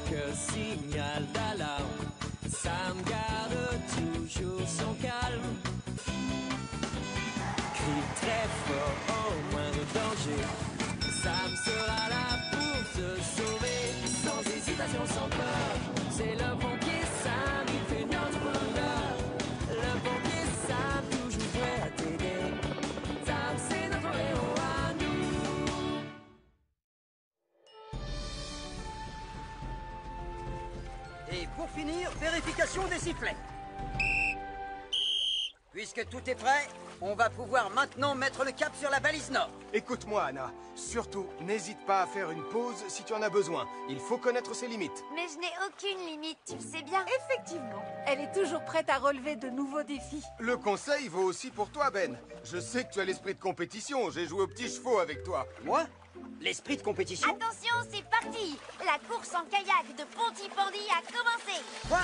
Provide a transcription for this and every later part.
chaque signal d'alarme. Sam garde toujours son calme. Crie très fort au moindre danger. Sam sera là pour te sauver. Sans hésitation, sans peur. C'est le pompier Sam, il fait notre bonheur. Le pompier Sam, toujours prêt à t'aider. Sam, c'est notre héros à nous. Et pour finir, vérification des sifflets. Puisque tout est prêt, on va pouvoir maintenant mettre le cap sur la balise nord. Écoute-moi, Anna. Surtout, n'hésite pas à faire une pause si tu en as besoin. Il faut connaître ses limites. Mais je n'ai aucune limite, tu le sais bien. Effectivement, elle est toujours prête à relever de nouveaux défis. Le conseil vaut aussi pour toi, Ben. Je sais que tu as l'esprit de compétition. J'ai joué aux petits chevaux avec toi. Moi? L'esprit de compétition? Attention, c'est parti. La course en kayak de Pontypandy a commencé. Quoi?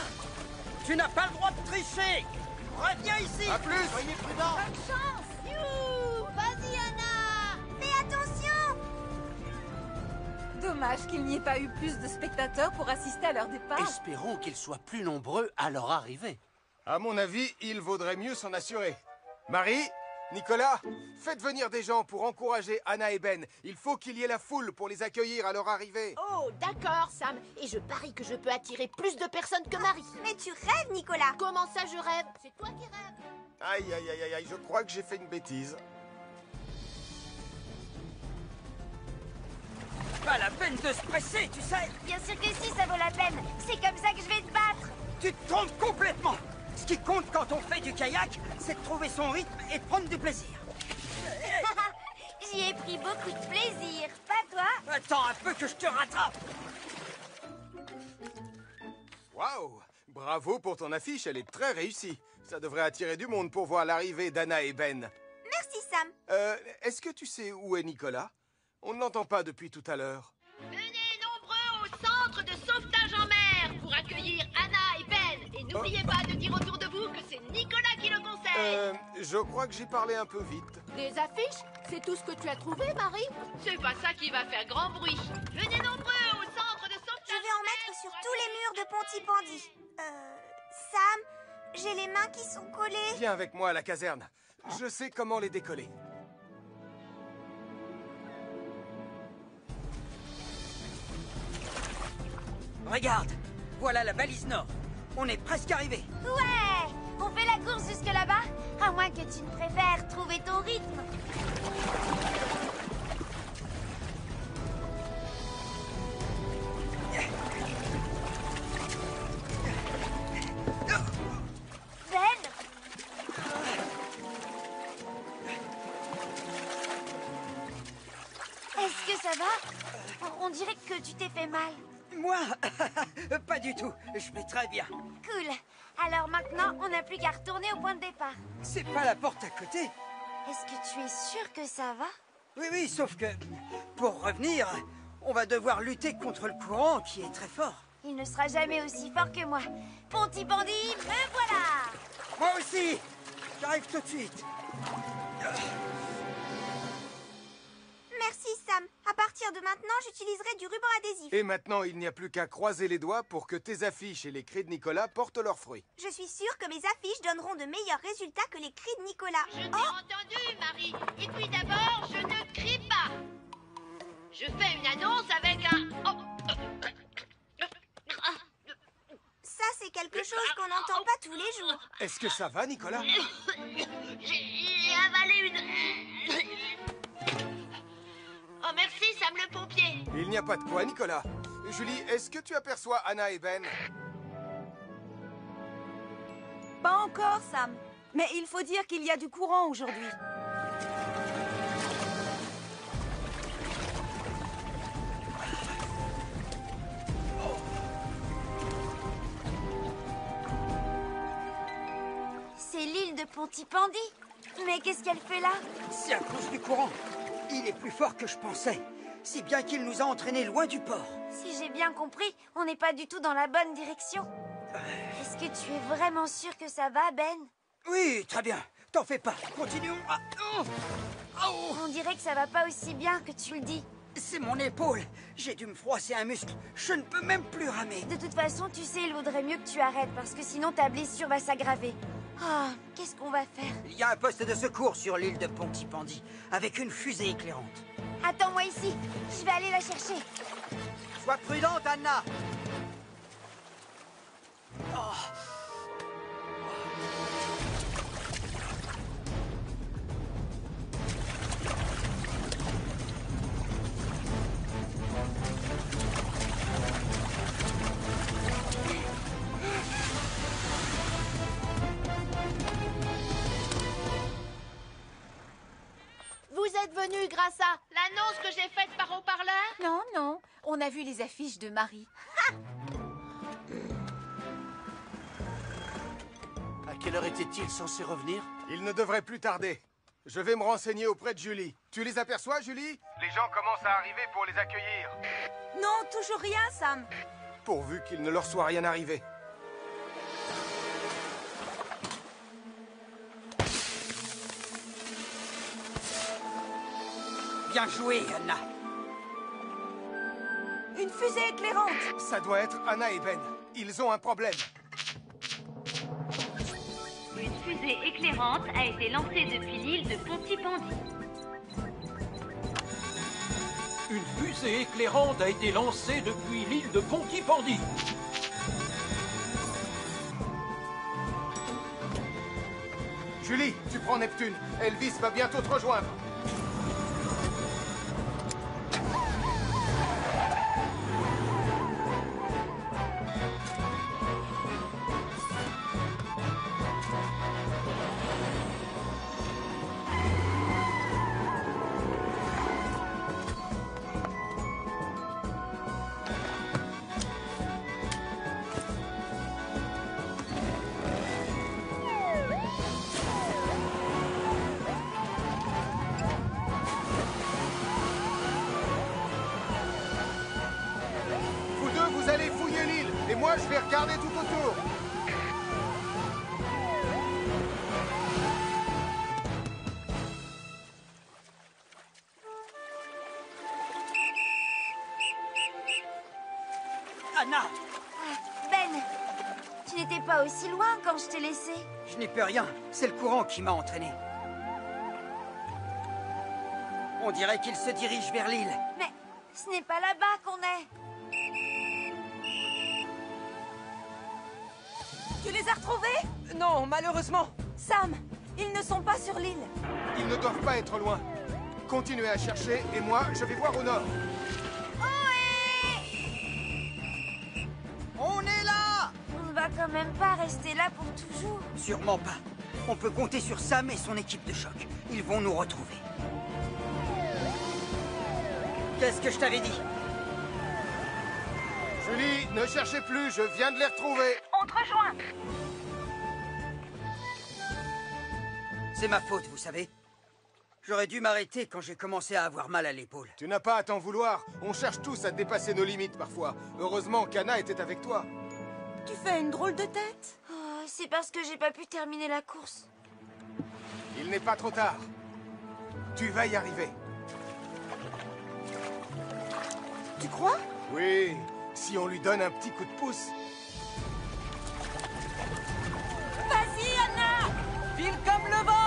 Tu n'as pas le droit de tricher! Reviens ici! À plus! Soyez prudents! Bonne chance. Youhou! Vas-y, Anna. Fais attention. Dommage qu'il n'y ait pas eu plus de spectateurs pour assister à leur départ. Espérons qu'ils soient plus nombreux à leur arrivée. À mon avis, il vaudrait mieux s'en assurer. Marie, Nicolas, faites venir des gens pour encourager Anna et Ben. Il faut qu'il y ait la foule pour les accueillir à leur arrivée. Oh, d'accord, Sam. Et je parie que je peux attirer plus de personnes que Marie. Mais tu rêves, Nicolas. Comment ça, je rêve? C'est toi qui rêves. Aïe, aïe, aïe, aïe, aïe, je crois que j'ai fait une bêtise. Pas la peine de se presser, tu sais! Bien sûr que si, ça vaut la peine. C'est comme ça que je vais te battre. Tu te trompes complètement! Ce qui compte quand on fait du kayak, c'est de trouver son rythme et de prendre du plaisir. J'y ai pris beaucoup de plaisir. Pas toi? Attends un peu que je te rattrape! Waouh! Bravo pour ton affiche, elle est très réussie. Ça devrait attirer du monde pour voir l'arrivée d'Anna et Ben. Merci, Sam. Est-ce que tu sais où est Nicolas? On ne l'entend pas depuis tout à l'heure. Venez nombreux au centre de sauvetage en mer pour accueillir Anna et Ben. Et n'oubliez pas de dire autour de vous que c'est Nicolas qui le conseille. Je crois que j'ai parlé un peu vite. Des affiches? C'est tout ce que tu as trouvé, Marie? C'est pas ça qui va faire grand bruit. Venez nombreux au centre de sauvetage. Je vais en mettre sur tous les murs de Pontypandy. Sam, j'ai les mains qui sont collées. Viens avec moi à la caserne. Je sais comment les décoller. Regarde! Voilà la balise nord. On est presque arrivé. Ouais! On fait la course jusque là-bas? À moins que tu ne préfères trouver ton rythme. Ben! Est-ce que ça va? On dirait que tu t'es fait mal. Moi? Pas du tout. Je vais très bien. Cool. Alors maintenant, on n'a plus qu'à retourner au point de départ. C'est pas la porte à côté? Est-ce que tu es sûr que ça va? Oui, oui, sauf que pour revenir, on va devoir lutter contre le courant qui est très fort. Il ne sera jamais aussi fort que moi. Pontypandy, me voilà! Moi aussi! J'arrive tout de suite. Merci, Sam. À partir de maintenant, j'utiliserai du ruban adhésif. Et maintenant, il n'y a plus qu'à croiser les doigts pour que tes affiches et les cris de Nicolas portent leurs fruits. Je suis sûre que mes affiches donneront de meilleurs résultats que les cris de Nicolas. Je t'ai entendu, Marie. Et puis d'abord, je ne crie pas. Je fais une annonce avec un... Ça, c'est quelque chose qu'on n'entend pas tous les jours. Est-ce que ça va, Nicolas? J'ai avalé une... Oh, merci, Sam le pompier. Il n'y a pas de quoi, Nicolas. Julie, est-ce que tu aperçois Anna et Ben? Pas encore, Sam. Mais il faut dire qu'il y a du courant aujourd'hui. C'est l'île de Pontypandy. Mais qu'est-ce qu'elle fait là? C'est à cause du courant. Il est plus fort que je pensais. Si bien qu'il nous a entraînés loin du port. Si j'ai bien compris, on n'est pas du tout dans la bonne direction. Est-ce que tu es vraiment sûr que ça va, Ben? Oui, très bien. T'en fais pas. Continuons. On dirait que ça va pas aussi bien que tu le dis. C'est mon épaule. J'ai dû me froisser un muscle. Je ne peux même plus ramer. De toute façon, tu sais, il vaudrait mieux que tu arrêtes parce que sinon ta blessure va s'aggraver. Ah, qu'est-ce qu'on va faire? Il y a un poste de secours sur l'île de Pontypandy, avec une fusée éclairante. Attends-moi ici. Je vais aller la chercher. Sois prudente, Anna. Vous êtes venus grâce à l'annonce que j'ai faite par haut-parleur? Non, non, on a vu les affiches de Marie. À quelle heure était-il censé revenir? Il ne devrait plus tarder. Je vais me renseigner auprès de Julie. Tu les aperçois, Julie? Les gens commencent à arriver pour les accueillir. Non, toujours rien, Sam. Pourvu qu'il ne leur soit rien arrivé. Bien joué, Anna. Une fusée éclairante. Ça doit être Anna et Ben. Ils ont un problème. Une fusée éclairante a été lancée depuis l'île de Pontypandy. Une fusée éclairante a été lancée depuis l'île de Pontypandy. Julie, tu prends Neptune. Elvis va bientôt te rejoindre. Vous deux, vous allez fouiller l'île. Et moi, je vais regarder tout autour. Anna, Ben, tu n'étais pas aussi loin quand je t'ai laissé. je n'y peux rien. C'est le courant qui m'a entraîné. On dirait qu'il se dirige vers l'île. Mais ce n'est pas là-bas qu'on est. Tu les as retrouvés? Non, malheureusement. Sam, ils ne sont pas sur l'île. Ils ne doivent pas être loin. Continuez à chercher et moi, je vais voir au nord. On est là! On ne va quand même pas rester là pour toujours. Sûrement pas. On peut compter sur Sam et son équipe de choc. Ils vont nous retrouver. Qu'est-ce que je t'avais dit? Julie, ne cherchez plus, je viens de les retrouver. On te rejoint. C'est ma faute, vous savez. J'aurais dû m'arrêter quand j'ai commencé à avoir mal à l'épaule. Tu n'as pas à t'en vouloir. On cherche tous à dépasser nos limites parfois. Heureusement qu'Anna était avec toi. Tu fais une drôle de tête. Oh, c'est parce que j'ai pas pu terminer la course. Il n'est pas trop tard. Tu vas y arriver. Tu crois? Oui, si on lui donne un petit coup de pouce. Vas-y, Anna! File comme le vent!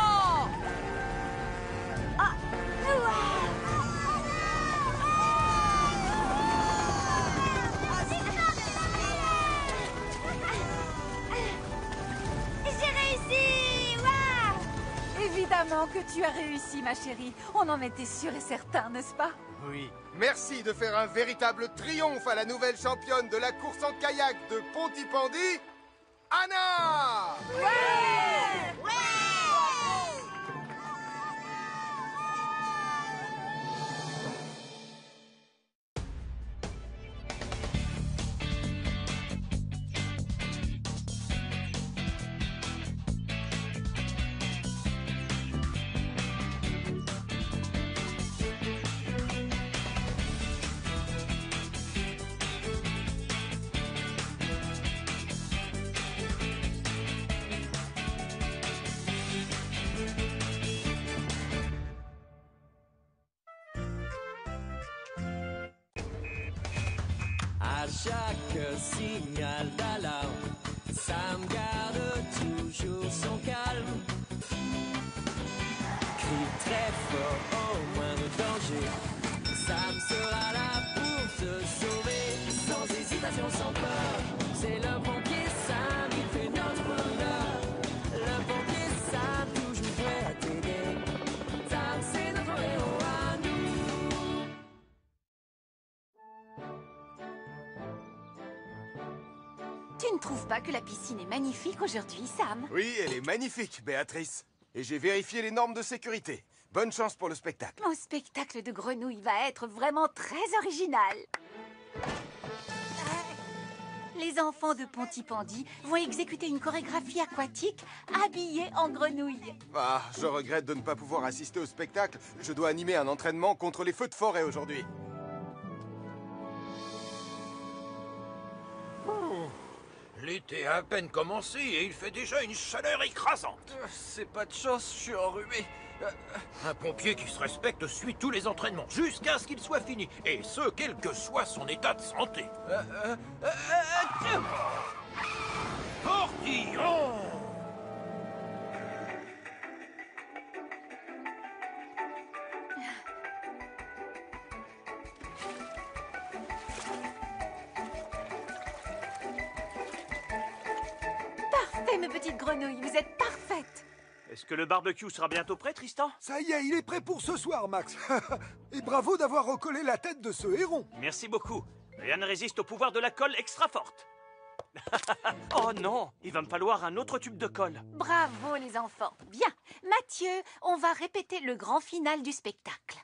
J'ai réussi! Waouh! Évidemment que tu as réussi, ma chérie. On en était sûr et certain, n'est-ce pas? Oui. Merci de faire un véritable triomphe à la nouvelle championne de la course en kayak de Pontypandy, Anna! chaque signal d'alarme, Sam garde toujours son calme. Crie très fort au moindre danger, Sam sera là pour te sauver, sans hésitation, sans peur. C'est le pompier Sam, il fait notre bonheur. Le pompier Sam, toujours prêt à t'aider. Sam, c'est notre héros à nous. Tu ne trouves pas que la piscine est magnifique aujourd'hui, Sam? Oui, elle est magnifique, Béatrice. Et j'ai vérifié les normes de sécurité. Bonne chance pour le spectacle. Mon spectacle de grenouilles va être vraiment très original. Les enfants de Pontypandy vont exécuter une chorégraphie aquatique habillés en grenouilles. Ah, je regrette de ne pas pouvoir assister au spectacle. Je dois animer un entraînement contre les feux de forêt aujourd'hui. L'été a à peine commencé et il fait déjà une chaleur écrasante. C'est pas de chance, je suis enrhumé. Un pompier qui se respecte suit tous les entraînements jusqu'à ce qu'il soit fini. Et ce, quel que soit son état de santé. Portillon! Parfait, mes petites grenouilles, vous êtes parfaites. Est-ce que le barbecue sera bientôt prêt, Tristan? Ça y est, il est prêt pour ce soir, Max. Et bravo d'avoir recollé la tête de ce héron. Merci beaucoup. Rien ne résiste au pouvoir de la colle extra forte. Oh non, il va me falloir un autre tube de colle. Bravo, les enfants. Bien, Mathieu, on va répéter le grand final du spectacle.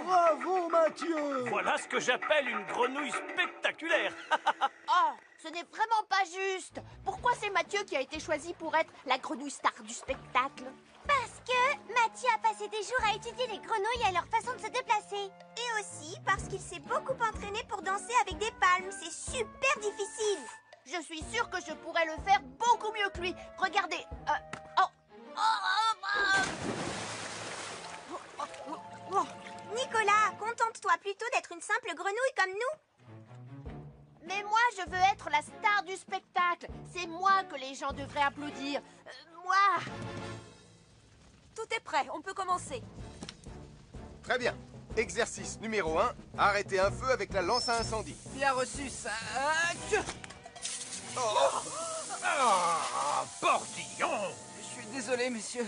Bravo, Mathieu. Voilà ce que j'appelle une grenouille spectaculaire. Oh, ce n'est vraiment pas juste. Pourquoi c'est Mathieu qui a été choisi pour être la grenouille star du spectacle? Parce que Mathieu a passé des jours à étudier les grenouilles et leur façon de se déplacer. Et aussi parce qu'il s'est beaucoup entraîné pour danser avec des palmes. C'est super difficile. Je suis sûre que je pourrais le faire beaucoup mieux que lui. Regardez. Nicolas, contente-toi plutôt d'être une simple grenouille comme nous. Mais moi, je veux être la star du spectacle. C'est moi que les gens devraient applaudir. Moi. Tout est prêt, on peut commencer. Très bien. Exercice numéro 1, arrêter un feu avec la lance à incendie. Bien reçu, ça. Ah, Portillon! Je suis désolé, monsieur.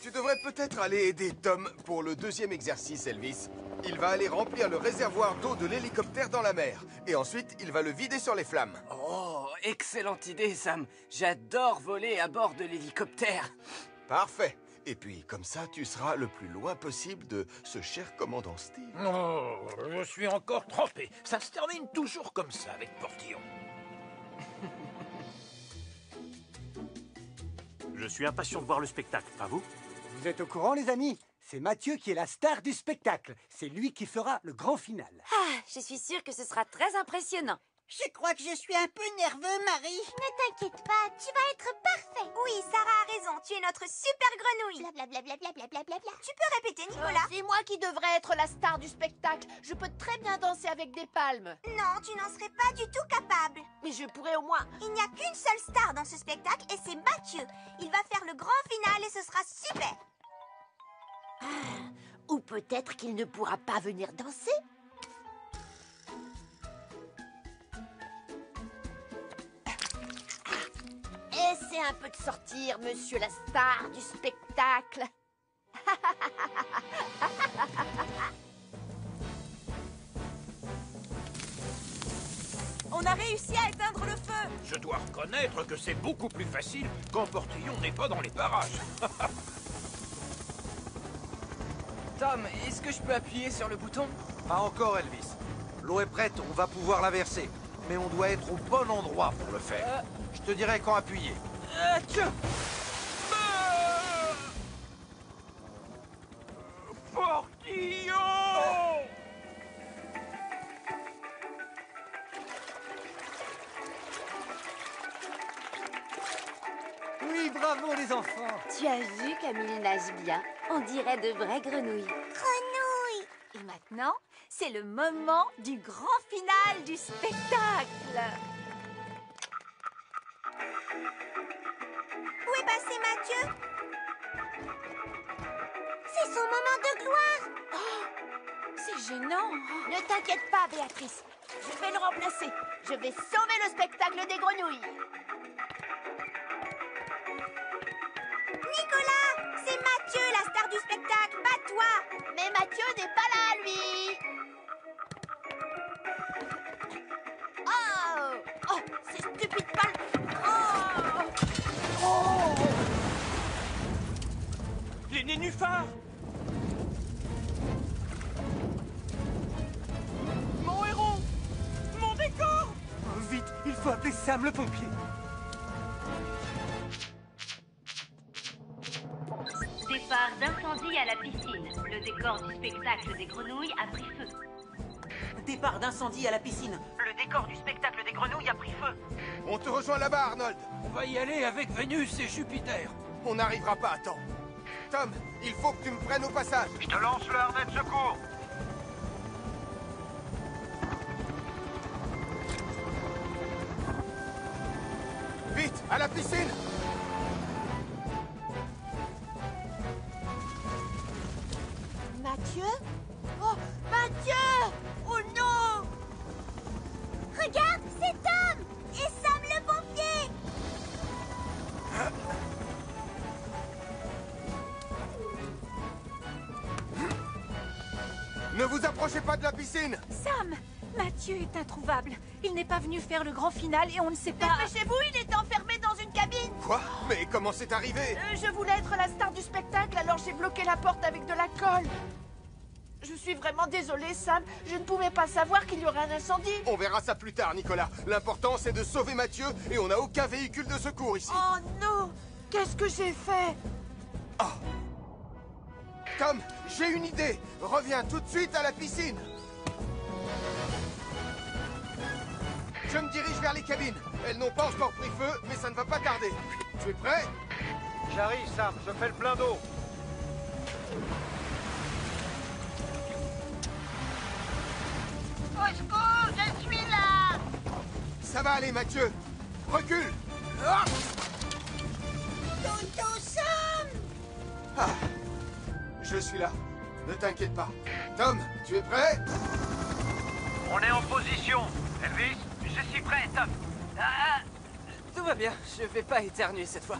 Tu devrais peut-être aller aider Tom pour le deuxième exercice, Elvis. Il va aller remplir le réservoir d'eau de l'hélicoptère dans la mer. Et ensuite, il va le vider sur les flammes. Oh, excellente idée, Sam. J'adore voler à bord de l'hélicoptère. Parfait. Et puis, comme ça, tu seras le plus loin possible de ce cher commandant Steve. Oh, je suis encore trempé. Ça se termine toujours comme ça avec Portillon. Je suis impatient de voir le spectacle, pas vous? Vous êtes au courant, les amis? C'est Mathieu qui est la star du spectacle. C'est lui qui fera le grand final. Ah, je suis sûre que ce sera très impressionnant. Je crois que je suis un peu nerveux, Marie. Ne t'inquiète pas, tu vas être parfait. Oui, Sarah a raison, tu es notre super grenouille. Blablabla. Tu peux répéter, Nicolas? C'est moi qui devrais être la star du spectacle. Je peux très bien danser avec des palmes. Non, tu n'en serais pas du tout capable. Mais je pourrais au moins... Il n'y a qu'une seule star dans ce spectacle et c'est Mathieu. Il va faire le grand final et ce sera super. Ou peut-être qu'il ne pourra pas venir danser. Essaie un peu de sortir, monsieur la star du spectacle. On a réussi à éteindre le feu. Je dois reconnaître que c'est beaucoup plus facile quand Portillon n'est pas dans les parages. Tom, est-ce que je peux appuyer sur le bouton? Pas encore, Elvis. L'eau est prête, on va pouvoir la verser. Mais on doit être au bon endroit pour le faire. Je te dirai quand appuyer. Portillon! bravo les enfants. Tu as vu comme il nage bien? On dirait de vraies grenouilles. Grenouille! Et maintenant, c'est le moment du grand final du spectacle. Où est passé Mathieu? C'est son moment de gloire! C'est gênant. Ne t'inquiète pas, Béatrice. Je vais le remplacer. Je vais sauver le spectacle des grenouilles. Nicolas! C'est Mathieu, la star du spectacle, pas toi! Mais Mathieu n'est pas là, lui. Oh! Oh! Ces stupides palmes! Oh! Oh! Les nénuphars! Mon héros! Mon décor! Oh, vite, il faut appeler Sam le pompier. Départ d'incendie à la piscine. Le décor du spectacle des grenouilles a pris feu. Départ d'incendie à la piscine. Le décor du spectacle des grenouilles a pris feu. On te rejoint là-bas, Arnold. On va y aller avec Vénus et Jupiter. On n'arrivera pas à temps. Tom, il faut que tu me prennes au passage. Je te lance le harnais de secours. Vite, à la piscine. Mathieu? Oh, Mathieu! Oh non! Regarde, c'est Tom! Et Sam le pompier! Ne vous approchez pas de la piscine. Sam, Mathieu est introuvable. Il n'est pas venu faire le grand final et on ne sait pas... Dépêchez-vous, il est enfermé dans une cabine! Quoi? Mais comment c'est arrivé? Je voulais être la star du spectacle, alors j'ai bloqué la porte avec de la colle. Je suis vraiment désolée, Sam. Je ne pouvais pas savoir qu'il y aurait un incendie. On verra ça plus tard, Nicolas. L'important, c'est de sauver Mathieu et on n'a aucun véhicule de secours ici. Oh non! Qu'est-ce que j'ai fait? Oh. Tom, j'ai une idée. Reviens tout de suite à la piscine. Je me dirige vers les cabines. Elles n'ont pas encore pris feu, mais ça ne va pas tarder. Tu es prêt? J'arrive, Sam, je fais le plein d'eau. Au secours, je suis là! Ça va aller, Mathieu. Recule. Ah. Tonton Sam! Ah. Je suis là. Ne t'inquiète pas. Tom, tu es prêt? On est en position. Elvis, Je suis prêt, Tom. Tout va bien, je vais pas éternuer cette fois.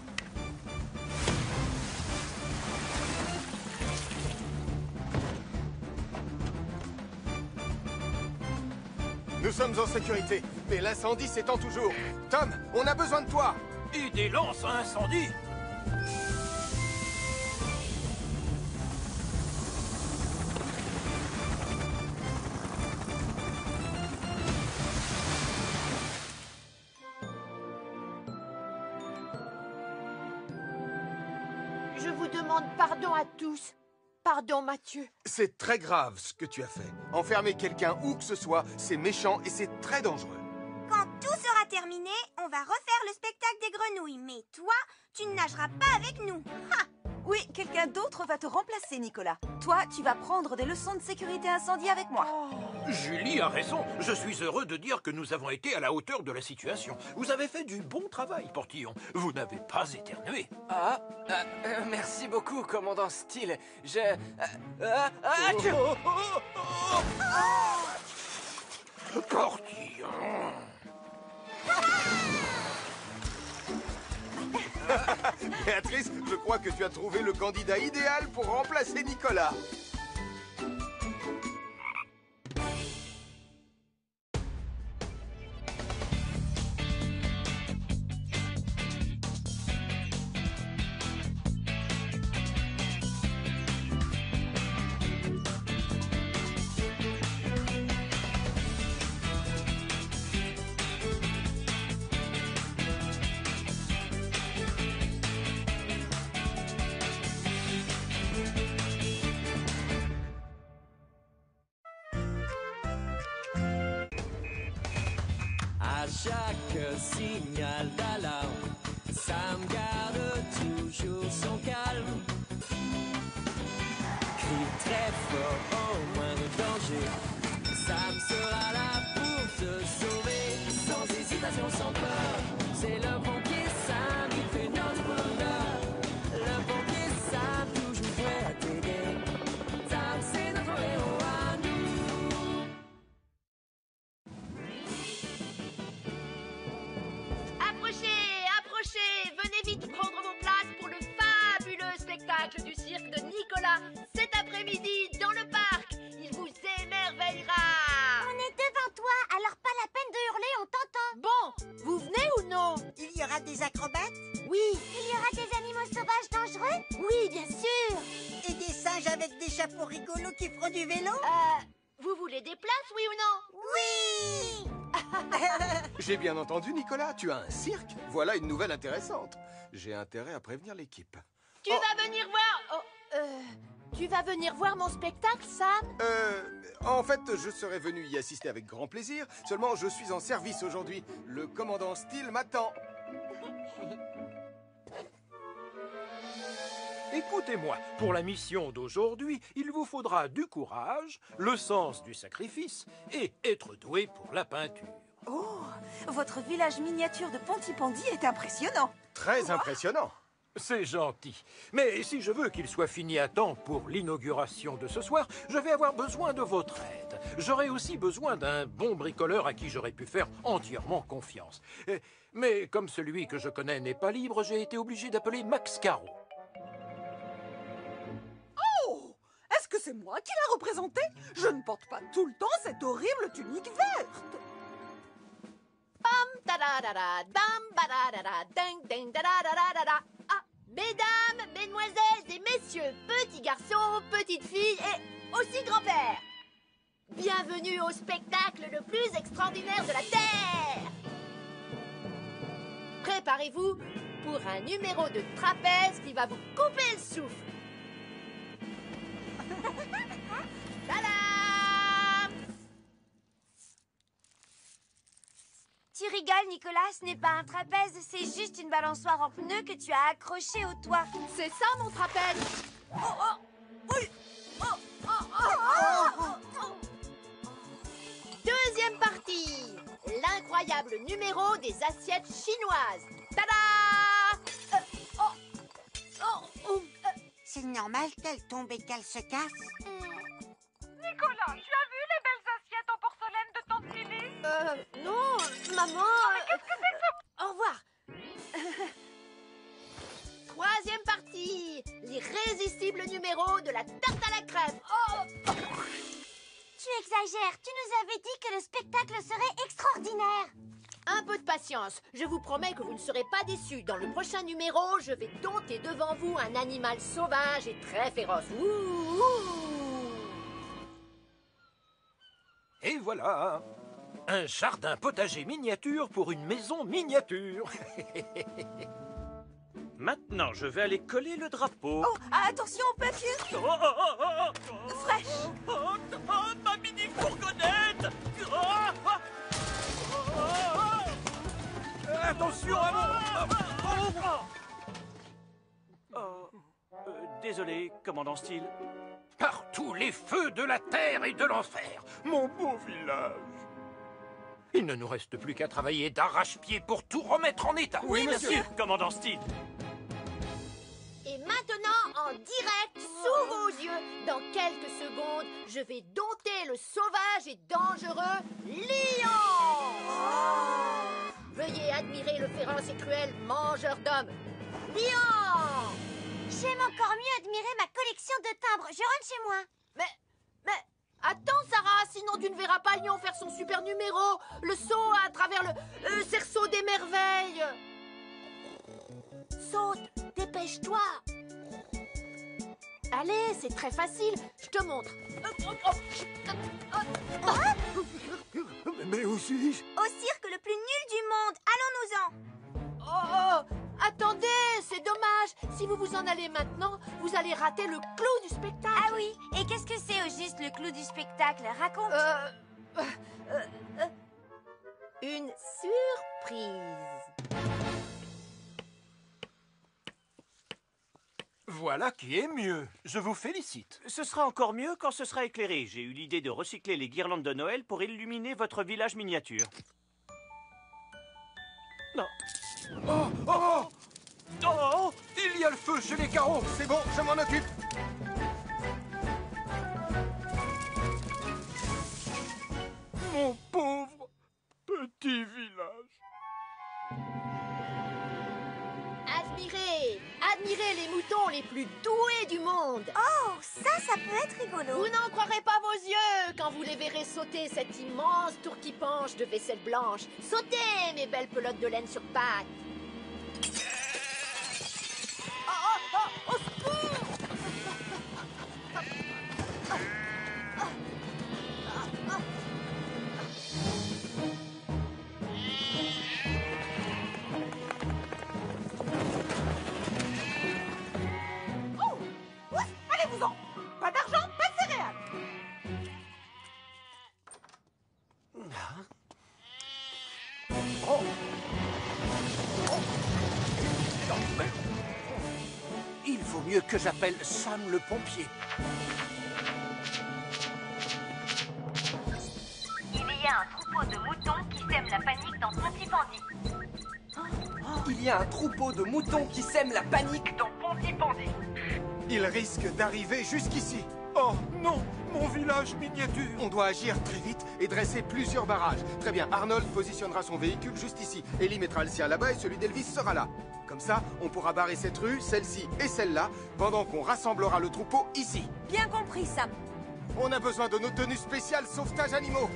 Nous sommes en sécurité, mais l'incendie s'étend toujours. Tom, on a besoin de toi. Et des lances à incendie. Je vous demande pardon à tous. Pardon, Mathieu. C'est très grave ce que tu as fait. Enfermer quelqu'un où que ce soit, c'est méchant et c'est très dangereux. Quand tout sera terminé, on va refaire le spectacle des grenouilles. Mais toi, tu ne nageras pas avec nous. Ha! Oui, quelqu'un d'autre va te remplacer, Nicolas. Toi, tu vas prendre des leçons de sécurité incendie avec moi. Julie a raison. Je suis heureux de dire que nous avons été à la hauteur de la situation. Vous avez fait du bon travail, Portillon. Vous n'avez pas éternué. Merci beaucoup, commandant Steele. Portillon. Béatrice, je crois que tu as trouvé le candidat idéal pour remplacer Nicolas. chaque signal d'alarme, Sam garde toujours son calme. Crie très fort au moindre danger, Sam sera là pour te sauver, sans hésitation, sans peur. C'est le pompier Sam, il fait notre bonheur. Le pompier Sam, toujours prêt à t'aider. Sam, c'est notre héros à nous. Approchez, approchez, venez vite prendre vos places pour le fabuleux spectacle du cirque de Nicolas cet après-midi dans le parc. Il vous émerveillera. On est devant toi, alors pas la peine de hurler, on t'entend. Bon, vous venez ou non? Il y aura des acrobates? Oui. Il y aura des animaux sauvages dangereux? Oui, bien sûr. Et des singes avec des chapeaux rigolos qui feront du vélo? Vous voulez des places, oui ou non? Oui. J'ai bien entendu, Nicolas, tu as un cirque? Voilà une nouvelle intéressante. J'ai intérêt à prévenir l'équipe. Tu vas venir voir... tu vas venir voir mon spectacle, Sam? En fait, je serais venu y assister avec grand plaisir, seulement je suis en service aujourd'hui. Le commandant Steele m'attend. Écoutez-moi, pour la mission d'aujourd'hui, il vous faudra du courage, le sens du sacrifice et être doué pour la peinture. Oh, votre village miniature de Pontypandy est impressionnant. Très impressionnant. C'est gentil. Mais si je veux qu'il soit fini à temps pour l'inauguration de ce soir, je vais avoir besoin de votre aide. J'aurai aussi besoin d'un bon bricoleur à qui j'aurais pu faire entièrement confiance. Mais comme celui que je connais n'est pas libre, j'ai été obligé d'appeler Max Caro. Oh! Est-ce que c'est moi qui l'a représenté? Je ne porte pas tout le temps cette horrible tunique verte. Bam, ta-da-da-da, dam, ba-da-da-da, ding, ding, da-da-da-da-da. Ah, mesdames, mesdemoiselles et messieurs, petits garçons, petites filles et aussi grand-père. Bienvenue au spectacle le plus extraordinaire de la Terre. Préparez-vous pour un numéro de trapèze qui va vous couper le souffle. Tadam! Tu rigoles, Nicolas, ce n'est pas un trapèze, c'est juste une balançoire en pneu que tu as accrochée au toit. C'est ça mon trapèze. Oh, oh, oui. Oh, oh, oh, oh, oh. Deuxième partie. L'incroyable numéro des assiettes chinoises. Tada! C'est normal qu'elle tombe et qu'elle se casse? Nicolas, tu as vu les belles assiettes en porcelaine de tante Lily? Non, maman... mais qu'est-ce que c'est que ça? Au revoir. Troisième partie. L'irrésistible numéro de la tarte à la crème. Oh! Tu exagères, tu nous avais dit que le spectacle serait extraordinaire. Un peu de patience. Je vous promets que vous ne serez pas déçus. Dans le prochain numéro, je vais dompter devant vous un animal sauvage et très féroce. Ouh, ouh. Et voilà, un jardin potager miniature pour une maison miniature. Maintenant, je vais aller coller le drapeau. Oh, attention au papier. Fraîche. Ma mini-fourgonnette. Attention à Désolé, commandant Steele. Par tous les feux de la terre et de l'enfer, mon beau village. Il ne nous reste plus qu'à travailler d'arrache-pied pour tout remettre en état. Oui, monsieur, commandant Steele. Et maintenant, en direct, sous vos yeux, dans quelques secondes, je vais dompter le sauvage et dangereux lion. Veuillez admirer le féroce et cruel mangeur d'hommes. Lion! J'aime encore mieux admirer ma collection de timbres. Je rentre chez moi. Mais, attends, Sarah, sinon tu ne verras pas Lion faire son super numéro. Le saut à travers le cerceau des merveilles. Saute, dépêche-toi. Allez, c'est très facile. Je te montre. Mais où suis-je? Au cirque le plus nul du monde. Allons-nous-en. Oh, attendez, c'est dommage. Si vous vous en allez maintenant, vous allez rater le clou du spectacle. Ah oui, et qu'est-ce que c'est au juste le clou du spectacle? Raconte. une surprise. Voilà qui est mieux. Je vous félicite. Ce sera encore mieux quand ce sera éclairé. J'ai eu l'idée de recycler les guirlandes de Noël pour illuminer votre village miniature. Non. Oh, oh, oh, il y a le feu chez les carreaux. C'est bon, je m'en occupe. Mon pauvre petit village. Admirez les moutons les plus doués du monde. Oh, ça peut être rigolo. Vous n'en croirez pas vos yeux quand vous les verrez sauter cette immense tour qui penche de vaisselle blanche. Sautez, mes belles pelotes de laine sur pattes. Au secours! Allez-vous-en! Pas d'argent, pas de céréales! Oh. Non, mais... Il vaut mieux que j'appelle Sam le pompier. Il y a un troupeau de moutons qui sème la panique dans Pontypandy. Il y a un troupeau de moutons qui sème la panique dans Pontypandy. Il risque d'arriver jusqu'ici. Oh non, mon village miniature. On doit agir très vite et dresser plusieurs barrages. Très bien, Arnold positionnera son véhicule juste ici. Ellie mettra le sien là-bas et celui d'Elvis sera là. Comme ça, on pourra barrer cette rue, celle-ci et celle-là, pendant qu'on rassemblera le troupeau ici. Bien compris, Sam. On a besoin de nos tenues spéciales sauvetage animaux.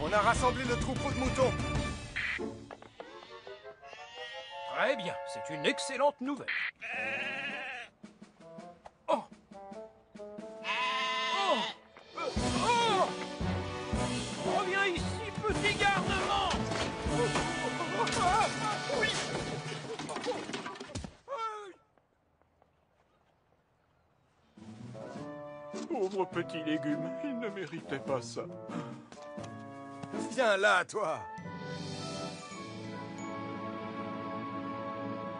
On a rassemblé le troupeau de moutons. Très bien, c'est une excellente nouvelle. Oh. Oh. Oh. Reviens ici, petit garnement. Oui. Pauvre petit légume, il ne méritait pas ça. Viens là, toi.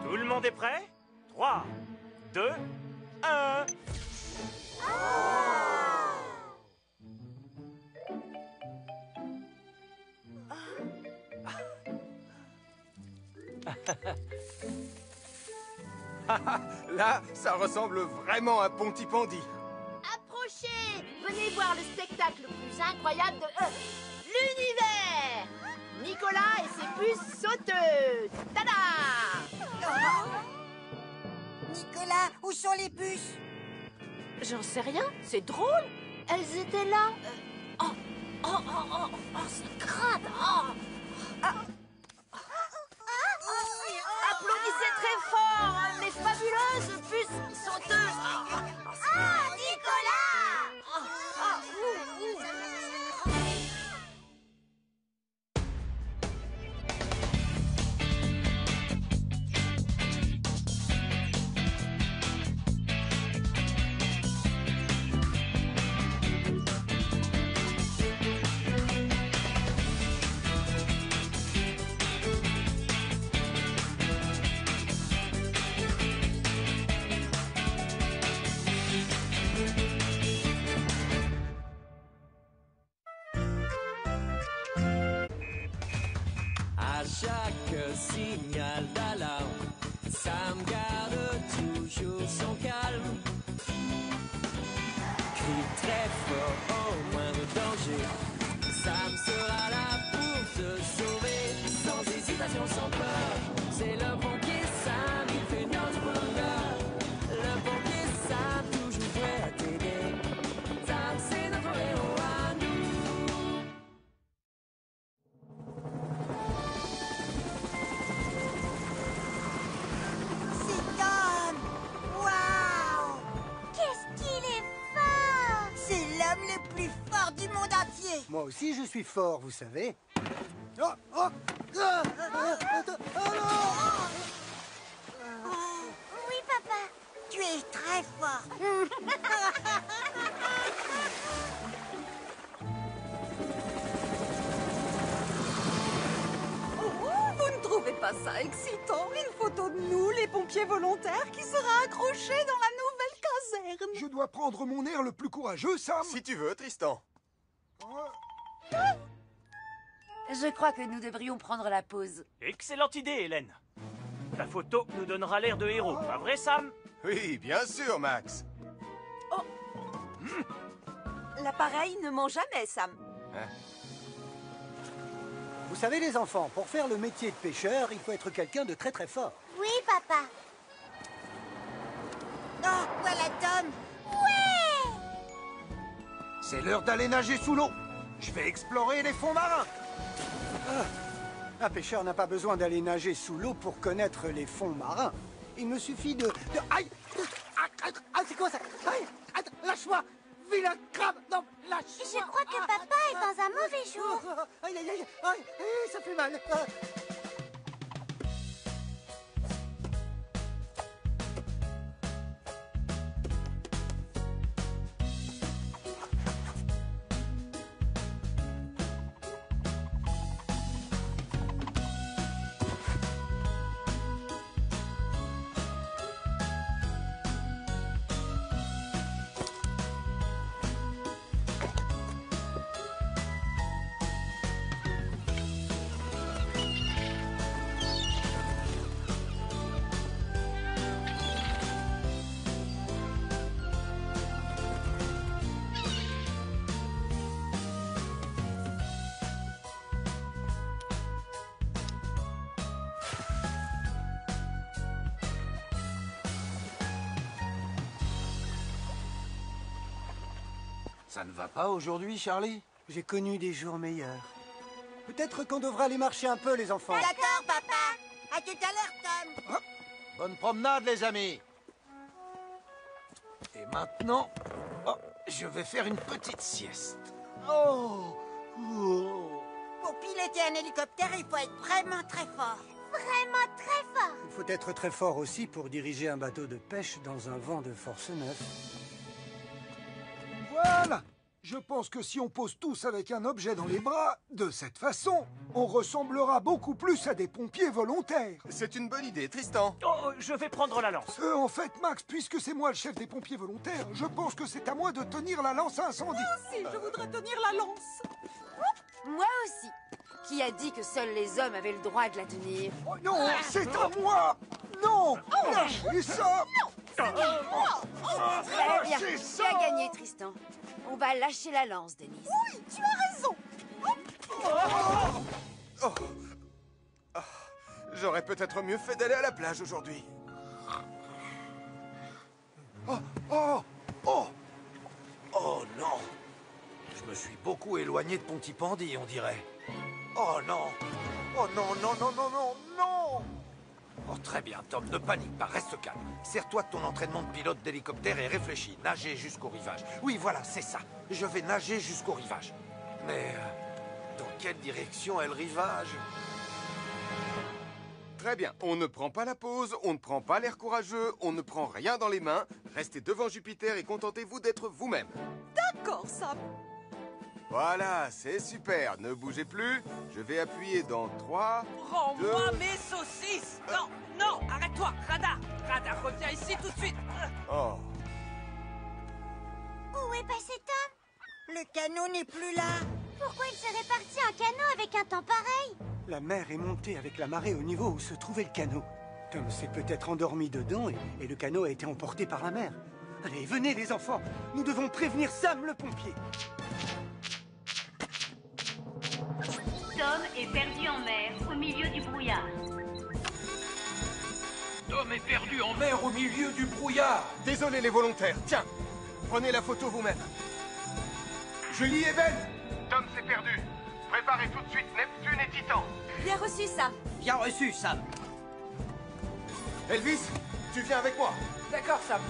Tout le monde est prêt? 3, 2, 1. Là, ça ressemble vraiment à Pontypandy. Approchez! Venez voir le spectacle le plus incroyable de l'univers! Nicolas et ses puces sauteuses! Tada! Nicolas, où sont les puces? J'en sais rien, c'est drôle! Elles étaient là! C'est crade! Applaudissez très fort, mes fabuleuses puces sauteuses! Nicolas! quelques signaux d'alarme. Sam garde toujours son calme. Crie très fort au moindre danger. Sam sera là pour te sauver, sans hésitation, sans peur. C'est le pompier Sam, il fait notre bonheur. Le pompier Sam, toujours prêt à t'aider. Sam, c'est notre héros à nous. C'est Tom! Waouh! Qu'est-ce qu'il est fort! C'est l'homme le plus fort du monde entier! Moi aussi, je suis fort, vous savez. Oh, Oui, papa. Tu es très fort! Oh, vous ne trouvez pas ça excitant? Une photo de nous, les pompiers volontaires, qui sera accrochée dans la nouvelle caserne. Je dois prendre mon air le plus courageux, Sam. Si tu veux, Tristan. Je crois que nous devrions prendre la pause. Excellente idée, Hélène. Ta photo nous donnera l'air de héros, pas vrai, Sam? Oui, bien sûr, Max. L'appareil ne ment jamais, Sam. Vous savez, les enfants, pour faire le métier de pêcheur, il faut être quelqu'un de très très fort. Oui, papa. Oh, voilà Tom! Ouais! C'est l'heure d'aller nager sous l'eau. Je vais explorer les fonds marins. Un pêcheur n'a pas besoin d'aller nager sous l'eau pour connaître les fonds marins. Il me suffit de... Aïe! Ah, c'est quoi ça? Aïe! Lâche-moi! Vilain crabe! Non, lâche-moi! Je crois que papa est dans un mauvais jour. Aïe, aïe, aïe! Aïe, ça fait mal! Ça ne va pas aujourd'hui, Charlie? J'ai connu des jours meilleurs. Peut-être qu'on devra aller marcher un peu, les enfants. D'accord, papa! À tout à l'heure, Tom! Bonne promenade, les amis. Et maintenant, je vais faire une petite sieste. Pour piloter un hélicoptère, il faut être vraiment très fort. Vraiment très fort. Il faut être très fort aussi pour diriger un bateau de pêche dans un vent de force 9. Voilà. Je pense que si on pose tous avec un objet dans les bras, de cette façon, on ressemblera beaucoup plus à des pompiers volontaires. C'est une bonne idée, Tristan. Oh, je vais prendre la lance. En fait, Max, puisque c'est moi le chef des pompiers volontaires, je pense que c'est à moi de tenir la lance à incendie. Moi aussi, je voudrais tenir la lance. Moi aussi. Qui a dit que seuls les hommes avaient le droit de la tenir? Oh non, c'est à moi. Non, lâchez ça. Très bien, tu as gagné, Tristan. On va lâcher la lance, Denise. Oui, tu as raison. J'aurais peut-être mieux fait d'aller à la plage aujourd'hui. Oh non! Je me suis beaucoup éloigné de Pontypandy, on dirait. Oh non! Oh non, non, non, non, non, non! Oh, très bien, Tom, ne panique pas, reste calme. Sers-toi de ton entraînement de pilote d'hélicoptère et réfléchis. Nager jusqu'au rivage. Oui, voilà, c'est ça. Je vais nager jusqu'au rivage. Mais dans quelle direction est le rivage? Très bien, on ne prend pas la pause, on ne prend pas l'air courageux, on ne prend rien dans les mains. Restez devant Jupiter et contentez-vous d'être vous-même. D'accord, Sam. Voilà, c'est super. Ne bougez plus. Je vais appuyer dans 3, Rends-moi 2... mes saucisses. Non, non, arrête-toi. Radar, Radar, reviens ici tout de suite. Oh. Où est passé Tom? Le canot n'est plus là. Pourquoi il serait parti en canot avec un temps pareil? La mer est montée avec la marée au niveau où se trouvait le canot. Tom s'est peut-être endormi dedans et le canot a été emporté par la mer. Allez, venez les enfants, nous devons prévenir Sam le pompier. Tom est perdu en mer, au milieu du brouillard. Tom est perdu en mer au milieu du brouillard. Désolé les volontaires, tiens, prenez la photo vous-même. Julie et Ben, Tom s'est perdu. Préparez tout de suite Neptune et Titan. Bien reçu, Sam. Bien reçu, Sam. Elvis, tu viens avec moi. D'accord, Sam.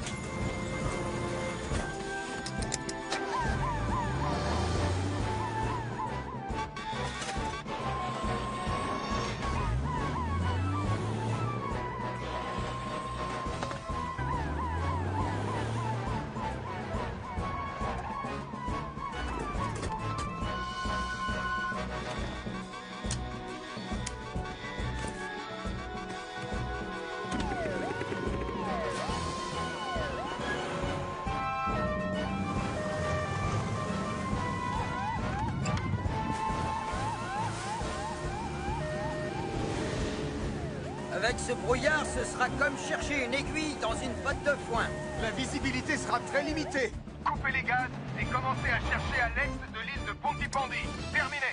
Avec ce brouillard, ce sera comme chercher une aiguille dans une botte de foin. La visibilité sera très limitée. Coupez les gaz et commencez à chercher à l'est de l'île de Pontypandy. Terminé.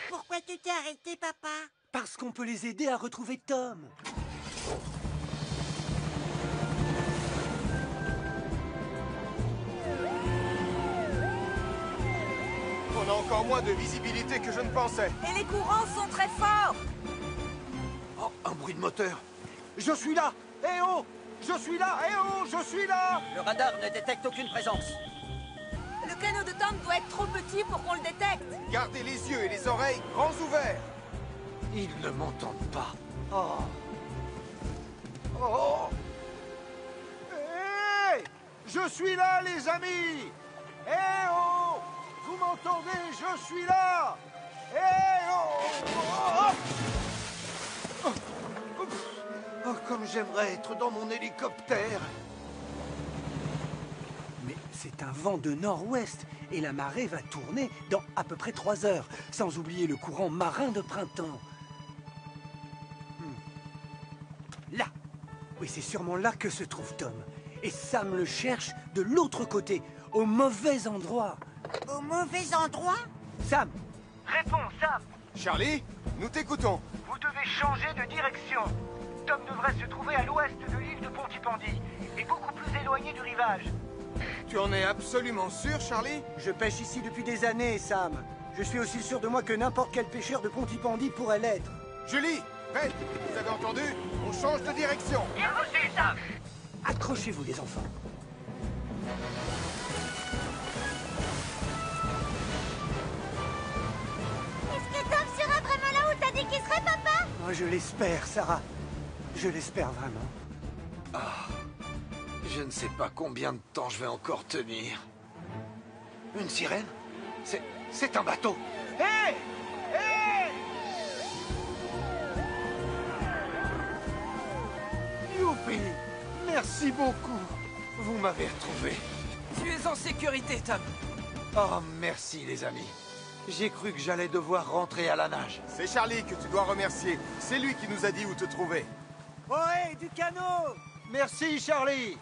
Pourquoi tu t'es arrêté, papa? Parce qu'on peut les aider à retrouver Tom. On a encore moins de visibilité que je ne pensais. Et les courants sont très forts. Oh, un bruit de moteur. Je suis là. Eh oh, je suis là. Eh oh, je suis là. Le radar ne détecte aucune présence. Le canot de Tom doit être trop petit pour qu'on le détecte. Gardez les yeux et les oreilles grands ouverts. Ils ne m'entendent pas. Oh. Oh. Hé, je suis là, les amis. Eh oh, vous m'entendez? Je suis là. Eh oh, oh. Oh, comme j'aimerais être dans mon hélicoptère. Mais c'est un vent de nord-ouest et la marée va tourner dans à peu près 3 heures, sans oublier le courant marin de printemps. Là. Oui, c'est sûrement là que se trouve Tom. Et Sam le cherche de l'autre côté, au mauvais endroit. Au mauvais endroit? Sam! Réponds, Sam. Charlie, nous t'écoutons. Vous devez changer de direction. Tom devrait se trouver à l'ouest de l'île de Pontypandy et beaucoup plus éloigné du rivage. Tu en es absolument sûr, Charlie? Je pêche ici depuis des années, Sam. Je suis aussi sûr de moi que n'importe quel pêcheur de Pontypandy pourrait l'être. Julie, Ben, vous avez entendu? On change de direction. Bien reçu, Sam. Accrochez-vous, les enfants. Est-ce que Tom sera vraiment là où t'as dit qu'il serait, papa? Oh, je l'espère, Sarah. Je l'espère vraiment. Ah, je ne sais pas combien de temps je vais encore tenir. Une sirène? C'est un bateau. Hé, hé. Youpi! Merci beaucoup. Vous m'avez retrouvé. Tu es en sécurité, Tom. Oh, merci, les amis. J'ai cru que j'allais devoir rentrer à la nage. C'est Charlie que tu dois remercier. C'est lui qui nous a dit où te trouver. Ohé, du canot! Merci, Charlie.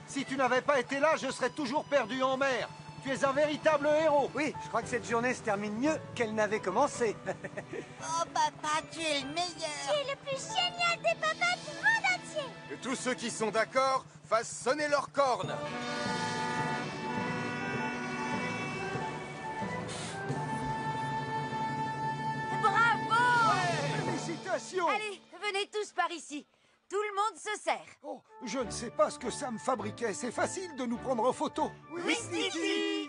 Si tu n'avais pas été là, je serais toujours perdu en mer. Tu es un véritable héros. Oui, je crois que cette journée se termine mieux qu'elle n'avait commencé. Oh, papa, tu es le meilleur. Tu es le plus génial des papas du monde entier. Que tous ceux qui sont d'accord fassent sonner leurs cornes. Bravo! Félicitations. Allez, venez tous par ici. Tout le monde se sert. Oh, je ne sais pas ce que Sam fabriquait. C'est facile de nous prendre en photo. Oui, Sticky.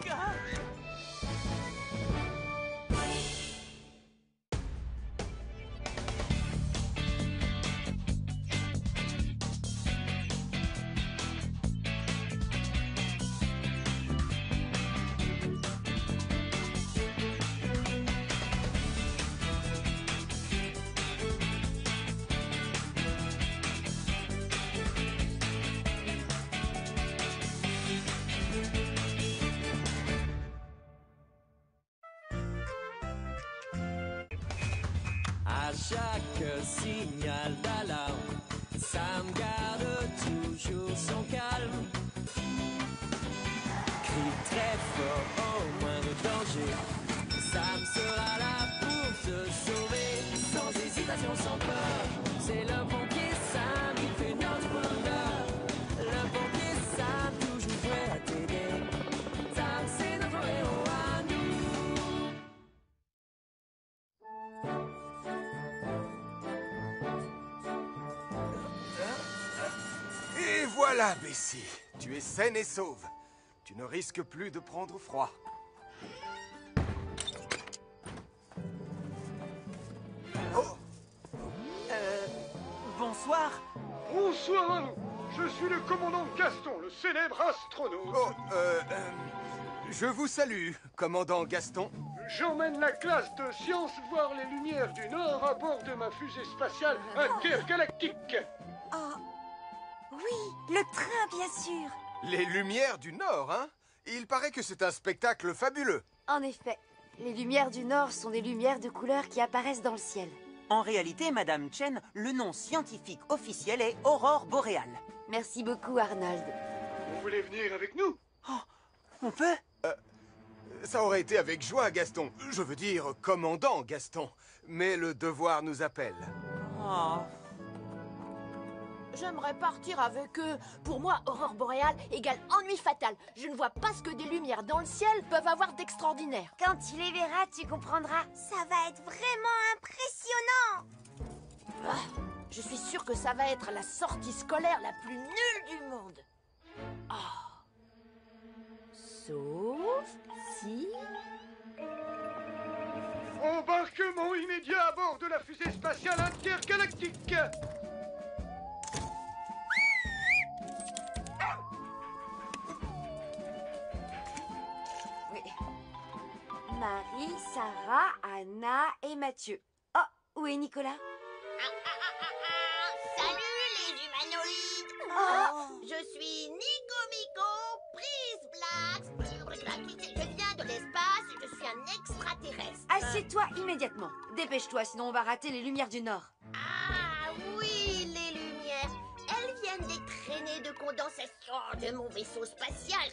chaque signal d'alarme, Sam garde toujours son calme. Crie très fort au moindre danger, Sam sera là pour te sauver, sans hésitation, sans peur. C'est le pompier Sam, il fait notre bonheur. Le pompier Sam, toujours prêt à t'aider. Sam, c'est notre héros à nous. Et voilà, Bessie. Tu es saine et sauve. Tu ne risques plus de prendre froid. Bonsoir. Bonsoir à vous. Je suis le commandant Gaston, le célèbre astronaute. Oh, je vous salue, commandant Gaston. J'emmène la classe de sciences voir les lumières du Nord à bord de ma fusée spatiale intergalactique. Oh, oui, le train, bien sûr. Les lumières du Nord, hein? Il paraît que c'est un spectacle fabuleux. En effet, les lumières du Nord sont des lumières de couleur qui apparaissent dans le ciel. En réalité, Madame Chen, le nom scientifique officiel est aurore boréale. Merci beaucoup, Arnold. Vous voulez venir avec nous? On peut? Ça aurait été avec joie, Gaston. Je veux dire, commandant Gaston. Mais le devoir nous appelle. Oh. J'aimerais partir avec eux. Pour moi, aurore boréale égale ennui fatal. Je ne vois pas ce que des lumières dans le ciel peuvent avoir d'extraordinaire. Quand tu les verras, tu comprendras. Ça va être vraiment impressionnant. Ah, je suis sûre que ça va être la sortie scolaire la plus nulle du monde. Ah. Sauf si... Embarquement immédiat à bord de la fusée spatiale intergalactique. Oui. Marie, Sarah, Anna et Mathieu. Oh, où est Nicolas? Salut les humanoïdes. Oh. Je suis Nico Miko, Prise Black. Je viens de l'espace et je suis un extraterrestre. Assieds-toi immédiatement. Dépêche-toi, sinon on va rater les lumières du Nord. Ah oui, les lumières. Elles viennent des traînées de condensation de mon vaisseau spatial.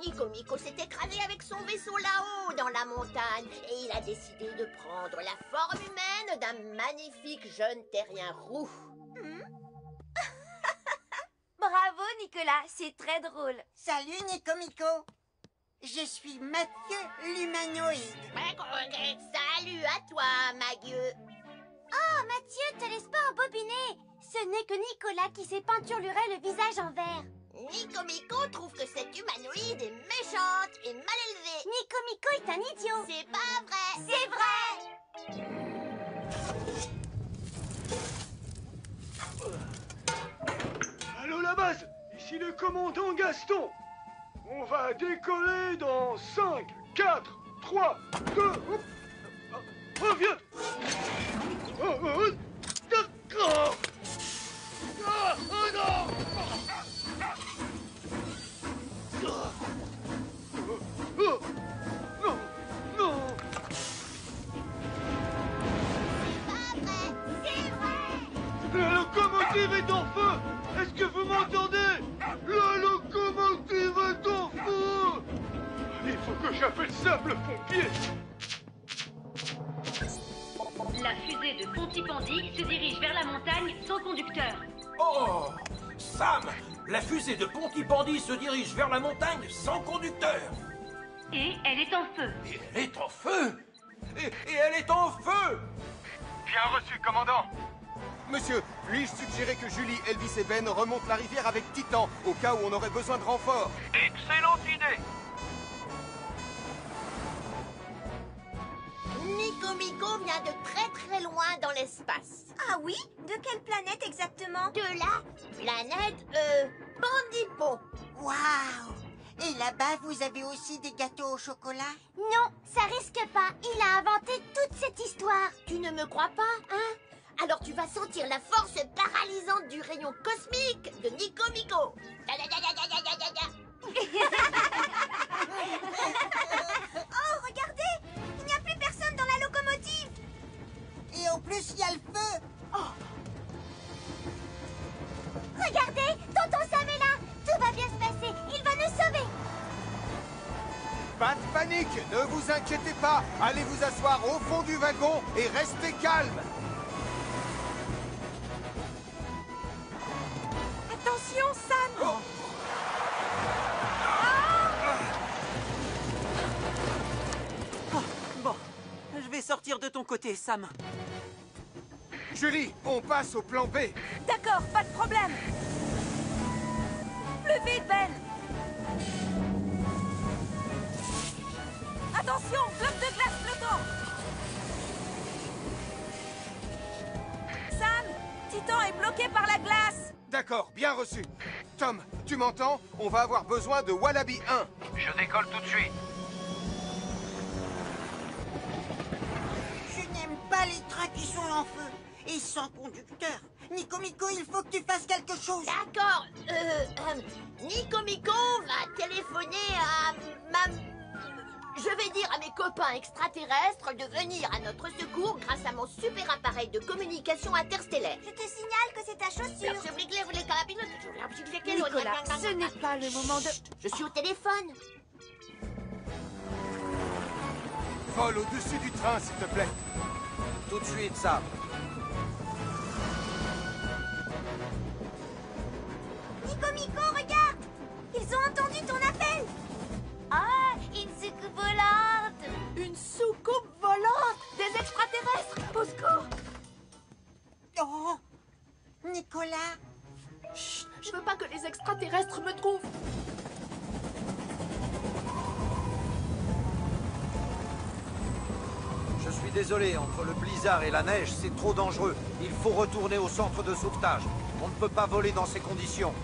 Nico Miko s'est écrasé avec son vaisseau là-haut dans la montagne et il a décidé de prendre la forme humaine d'un magnifique jeune terrien roux. Bravo, Nicolas, c'est très drôle. Salut, Nico Miko. Je suis Mathieu, l'humanoïde. Salut à toi, Magueux. Oh, Mathieu, te laisse pas embobiner. Ce n'est que Nicolas qui s'est peinturluré le visage en vert. Nico Miko trouve que cette humanoïde est méchante et mal élevée. Nico Miko est un idiot. C'est pas vrai. C'est vrai. Allô la base, ici le commandant Gaston. On va décoller dans 5, 4, 3, 2... Reviens. D'accord. Oh non. Non, non. La locomotive est en feu. Est-ce que vous m'entendez? La locomotive est en feu. Il faut que j'appelle Sam le pompier. La fusée de Pontypandy se dirige vers la montagne sans conducteur. Oh, Sam, la fusée de Pontypandy se dirige vers la montagne sans conducteur. Et elle est en feu. Et elle est en feu. Et elle est en feu. Bien reçu, commandant. Monsieur, puis-je suggérer que Julie, Elvis et Ben remontent la rivière avec Titan, au cas où on aurait besoin de renfort? Excellente idée. Nico Miko vient de très très loin dans l'espace. Ah oui? De quelle planète exactement? De la planète, Bandipon. Waouh! Et là-bas, vous avez aussi des gâteaux au chocolat? Non, ça risque pas. Il a inventé toute cette histoire. Tu ne me crois pas, hein? Alors tu vas sentir la force paralysante du rayon cosmique de Nico Miko. Oh, regardez! Il n'y a plus personne dans la locomotive. Pas de panique, ne vous inquiétez pas. Allez vous asseoir au fond du wagon et restez calme. Attention, Sam. Oh, bon, je vais sortir de ton côté, Sam. Julie, on passe au plan B. D'accord, pas de problème. Plus vite, Ben. Attention, bloc de glace flottant. Sam, Titan est bloqué par la glace. D'accord, bien reçu. Tom, tu m'entends? On va avoir besoin de Wallaby 1. Je décolle tout de suite. Je n'aime pas les trains qui sont en feu et sans conducteur. Nico Mico, il faut que tu fasses quelque chose. D'accord. Nico Mico va téléphoner à je vais dire à mes copains extraterrestres de venir à notre secours grâce à mon super appareil de communication interstellaire. Je te signale que c'est ta chaussure. Nicolas, ce n'est pas le moment de... Je suis au téléphone. Vole au-dessus du train, s'il te plaît. Tout de suite, Sam. Nico Mico, regarde! Ils ont entendu ton appel! Ah, une soucoupe volante! Une soucoupe volante! Des extraterrestres! Au secours! Oh, Nicolas! Chut, je veux pas que les extraterrestres me trouvent. Je suis désolé, entre le blizzard et la neige, c'est trop dangereux. Il faut retourner au centre de sauvetage. On ne peut pas voler dans ces conditions.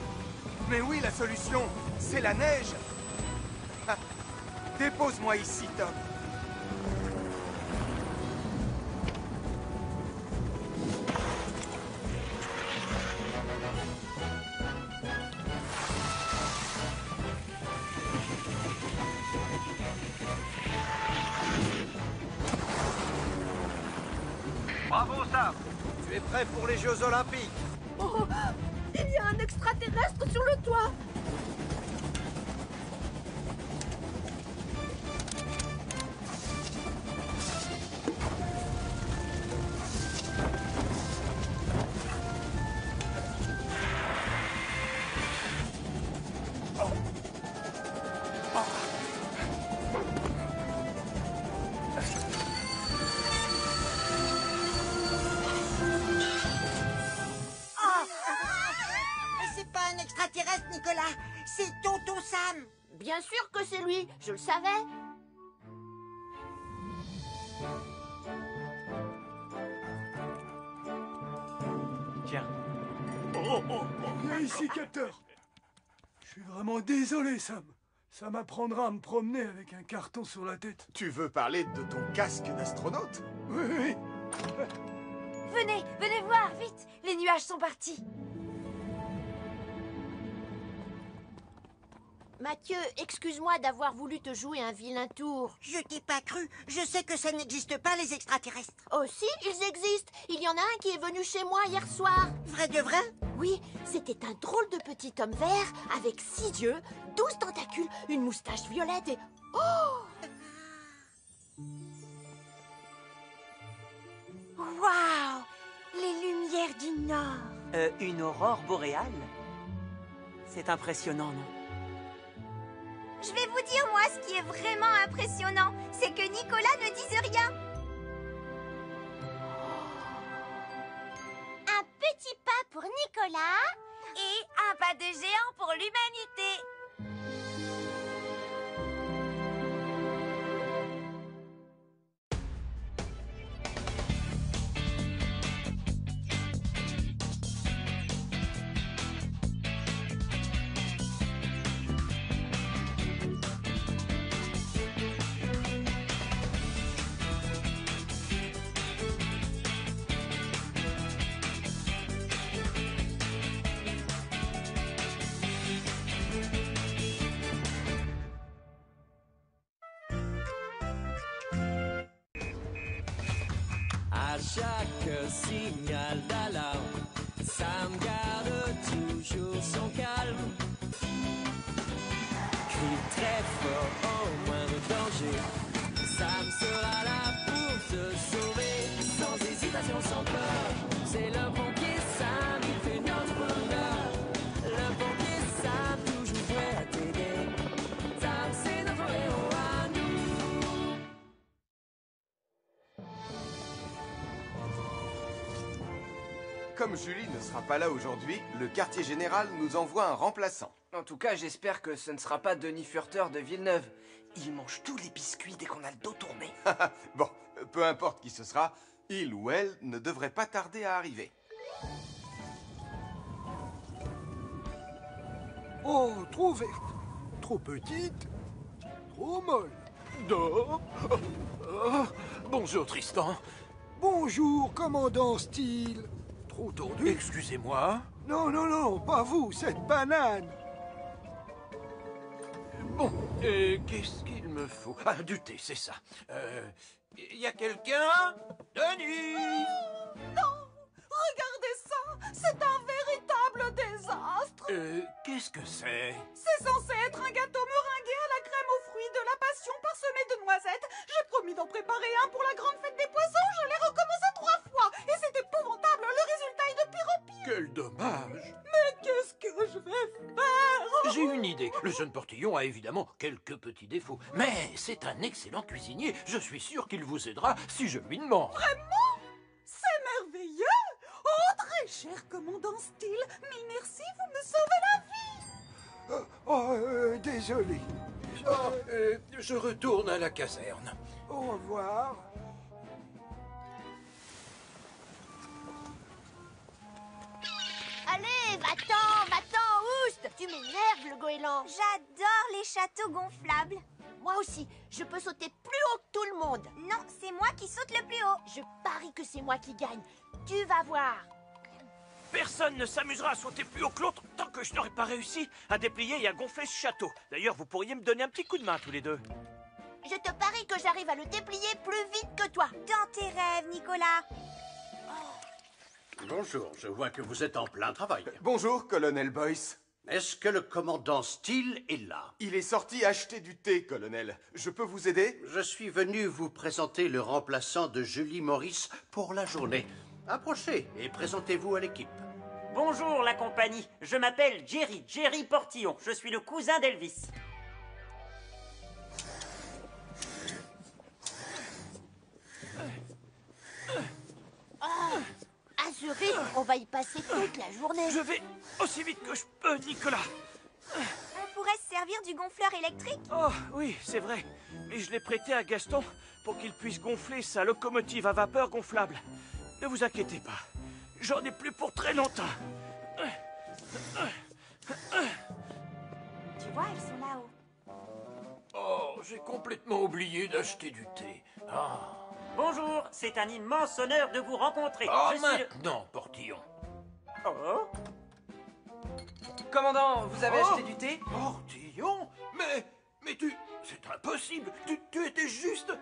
Mais oui, la solution, c'est la neige. Ah, dépose-moi ici, Tom. Bravo, Sam. Tu es prêt pour les Jeux Olympiques. Oh, il y a un extraterrestre sur le toit. Nicolas, c'est Tonton Sam. Bien sûr que c'est lui, je le savais. Tiens. Viens ici, capteur. Je suis vraiment désolé, Sam. Ça m'apprendra à me promener avec un carton sur la tête. Tu veux parler de ton casque d'astronaute? Oui, oui. Venez voir, vite. Les nuages sont partis. Mathieu, excuse-moi d'avoir voulu te jouer un vilain tour. Je t'ai pas cru. Je sais que ça n'existe pas, les extraterrestres. Oh si, ils existent. Il y en a un qui est venu chez moi hier soir. Vrai de vrai? Oui, c'était un drôle de petit homme vert avec 6 yeux, 12 tentacules, une moustache violette et... Oh! Waouh! Les lumières du Nord. Une aurore boréale? C'est impressionnant, non? Je vais vous dire, moi, ce qui est vraiment impressionnant, c'est que Nicolas ne dise rien. Un petit pas pour Nicolas et un pas de géant pour l'humanité. À chaque signal d'alarme, Sam garde toujours son calme. Crie très fort au moindre danger. Sam sera là pour te sauver, sans hésitation, sans peur. C'est le pompier Sam, il fait notre bonheur. Le pompier Sam, toujours prêt à t'aider. Sam, c'est notre héros à nous. Comme Julie ne sera pas là aujourd'hui, le quartier général nous envoie un remplaçant. En tout cas, j'espère que ce ne sera pas Denis Furter de Villeneuve. Il mange tous les biscuits dès qu'on a le dos tourné. Bon, peu importe qui ce sera, il ou elle ne devrait pas tarder à arriver. Oh, trop verte, trop petite, trop molle. Oh, bonjour Tristan. Bonjour, commandant Steele. Trop tordu. Excusez-moi. Non, non, non, pas vous, cette banane. Bon, qu'est-ce qu'il me faut? Ah, du thé, c'est ça. Y a quelqu'un? Denis! Non! Regardez ça! C'est un véritable désastre! Qu'est-ce que c'est? C'est censé être un gâteau meringué à la crème aux fruits de la passion parsemé de noisettes. J'ai promis d'en préparer un pour la grande fête des poissons. Je l'ai recommencé 3 fois. Et c'est épouvantable. Le résultat est de pire en pire. Quel dommage! Mais qu'est-ce que je vais faire? J'ai une idée. Le jeune portillon a évidemment quelques petits défauts. Mais c'est un excellent cuisinier. Je suis sûr qu'il vous aidera si je lui demande. Vraiment? C'est merveilleux! Oh, très cher commandant Steele, mille merci, vous me sauvez la vie! Désolé. Je retourne à la caserne. Au revoir. Allez, va-t'en, oust! Tu m'énerves, le goéland. J'adore les châteaux gonflables. Moi aussi, je peux sauter plus haut que tout le monde. Non, c'est moi qui saute le plus haut. Je parie que c'est moi qui gagne. Tu vas voir. Personne ne s'amusera à sauter plus haut que l'autre tant que je n'aurai pas réussi à déplier et à gonfler ce château. D'ailleurs, vous pourriez me donner un petit coup de main tous les deux. Je te parie que j'arrive à le déplier plus vite que toi. Dans tes rêves, Nicolas. Bonjour, je vois que vous êtes en plein travail. Bonjour, colonel Boyce. Est-ce que le commandant Steele est là? Il est sorti acheter du thé, colonel. Je peux vous aider? Je suis venu vous présenter le remplaçant de Julie Morris pour la journée. Approchez et présentez-vous à l'équipe. Bonjour la compagnie, je m'appelle Jerry Portillon, je suis le cousin d'Elvis. À ce rythme, on va y passer toute la journée. Je vais aussi vite que je peux, Nicolas. On pourrait se servir du gonfleur électrique? Oh, oui, c'est vrai. Mais je l'ai prêté à Gaston pour qu'il puisse gonfler sa locomotive à vapeur gonflable. Ne vous inquiétez pas, j'en ai plus pour très longtemps. Tu vois, ils sont là-haut. Oh, j'ai complètement oublié d'acheter du thé. Ah. Bonjour, c'est un immense honneur de vous rencontrer. Oh, Je suis maintenant, Portillon. Oh. Commandant, vous avez acheté du thé? Portillon? Mais tu... C'est impossible. Tu étais juste...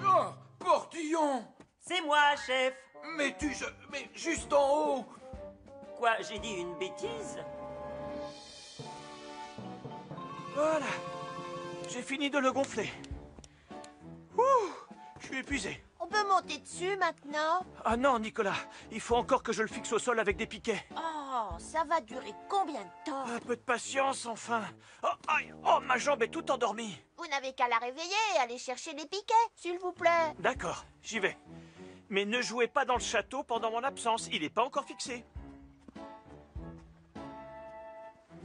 Oh, Portillon! C'est moi, chef. Mais juste en haut. Quoi, j'ai dit une bêtise? Voilà, j'ai fini de le gonfler. Ouh, je suis épuisé. On peut monter dessus maintenant? Ah non, Nicolas, il faut encore que je le fixe au sol avec des piquets. Oh, ça va durer combien de temps? Un peu de patience, enfin. Oh, aïe, oh, ma jambe est toute endormie. Vous n'avez qu'à la réveiller et aller chercher les piquets, s'il vous plaît. D'accord, j'y vais. Mais ne jouez pas dans le château pendant mon absence, il n'est pas encore fixé.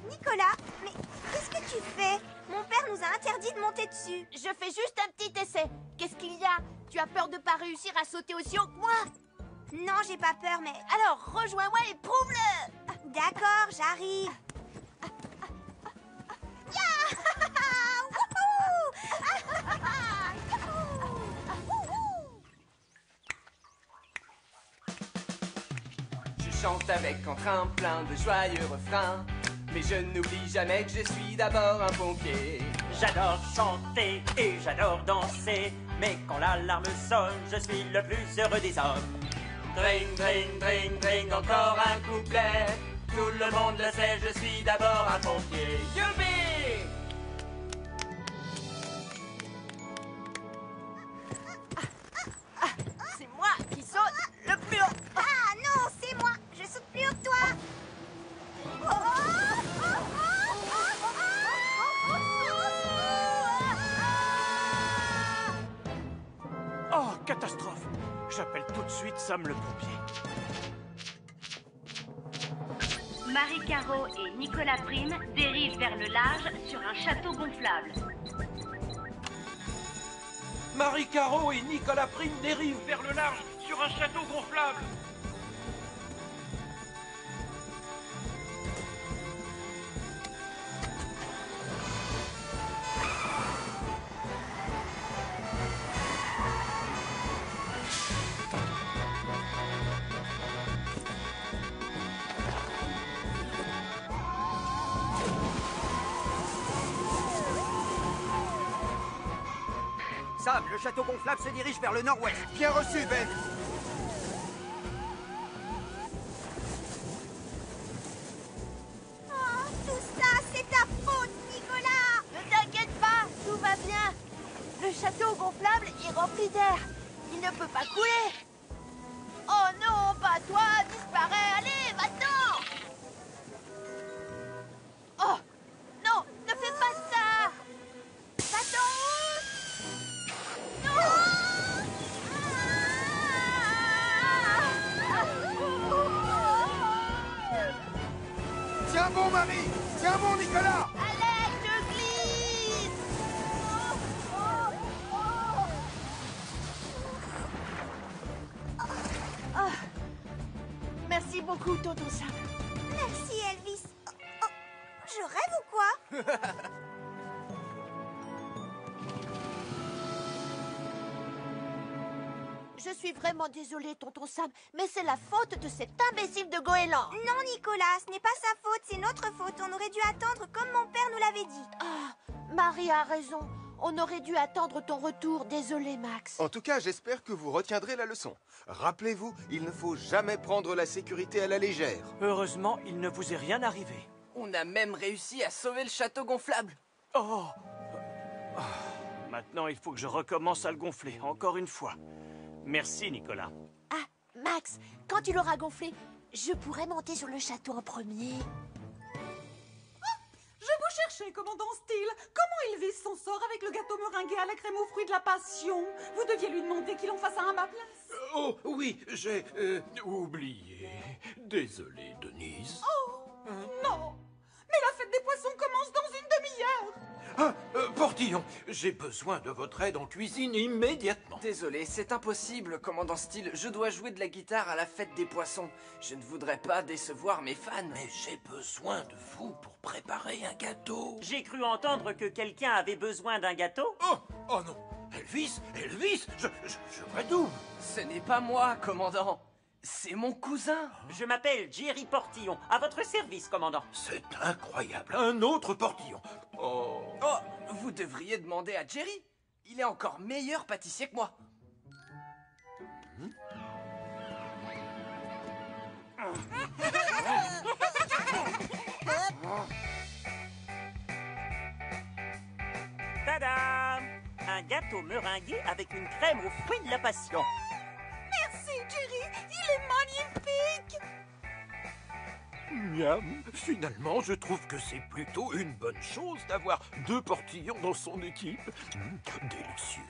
Nicolas, mais qu'est-ce que tu fais? Mon père nous a interdit de monter dessus. Je fais juste un petit essai. Qu'est-ce qu'il y a? Tu as peur de pas réussir à sauter aussi haut que moi? Non, j'ai pas peur, mais... Alors, rejoins-moi et prouve-le! D'accord, j'arrive. Je chante avec entrain plein de joyeux refrains, mais je n'oublie jamais que je suis d'abord un pompier. J'adore chanter et j'adore danser, mais quand l'alarme sonne, je suis le plus heureux des hommes. Dring, dring, dring, dring, encore un couplet. Tout le monde le sait, je suis d'abord un pompier. Youpi! C'est moi qui saute le plus haut. Ah non, c'est moi. Je saute plus haut que toi. Oh, catastrophe! J'appelle tout de suite Sam le pompier. Marie Caro et Nicolas Prime dérivent vers le large sur un château gonflable. Marie Caro et Nicolas Prime dérivent vers le large sur un château gonflable. Sam, le château gonflable se dirige vers le nord-ouest. Bien reçu, Ben. Oh, tout ça, c'est ta faute, Nicolas. Ne t'inquiète pas, tout va bien. Le château gonflable est rempli d'air. Il ne peut pas couler. Oh non, pas toi, disparais. Allez, va-t'en. Oh, non, ne fais pas ça. Va-t'en. Tiens bon, Marie. Tiens bon, Nicolas. Allez, je glisse. Ah. Merci beaucoup, tonton Sam. Merci, Elvis. Oh, je rêve ou quoi? Je suis vraiment désolée, tonton Sam, mais c'est la faute de cet imbécile de Goéland. Non, Nicolas, ce n'est pas sa faute, c'est notre faute. On aurait dû attendre comme mon père nous l'avait dit. Ah, Marie a raison. On aurait dû attendre ton retour. Désolé, Max. En tout cas, j'espère que vous retiendrez la leçon. Rappelez-vous, il ne faut jamais prendre la sécurité à la légère. Heureusement, il ne vous est rien arrivé. On a même réussi à sauver le château gonflable. Oh! Maintenant, il faut que je recommence à le gonfler, encore une fois. Merci, Nicolas. Ah, Max, quand il aura gonflé, je pourrais monter sur le château en premier. Je vous cherchais, commandant Steele. Comment Elvis s'en sort avec le gâteau meringué à la crème aux fruits de la passion? Vous deviez lui demander qu'il en fasse un à ma place. Oh, oui, j'ai oublié. Désolé, Denise. Oh, non. Mais la fête des poissons commence dans une demi-heure. Ah, Portillon, j'ai besoin de votre aide en cuisine immédiatement. Désolé, c'est impossible, commandant Steele. Je dois jouer de la guitare à la fête des poissons. Je ne voudrais pas décevoir mes fans. Mais j'ai besoin de vous pour préparer un gâteau. J'ai cru entendre que quelqu'un avait besoin d'un gâteau. Oh non, Elvis, je redouble. Ce n'est pas moi, commandant. C'est mon cousin. Je m'appelle Jerry Portillon. À votre service, commandant. C'est incroyable. Un autre Portillon. Oh, vous devriez demander à Jerry. Il est encore meilleur pâtissier que moi. Tada! Un gâteau meringué avec une crème aux fruits de la passion. Merci, Jerry. Il est magnifique. Miam. Finalement, je trouve que c'est plutôt une bonne chose d'avoir deux Portillons dans son équipe. Délicieux.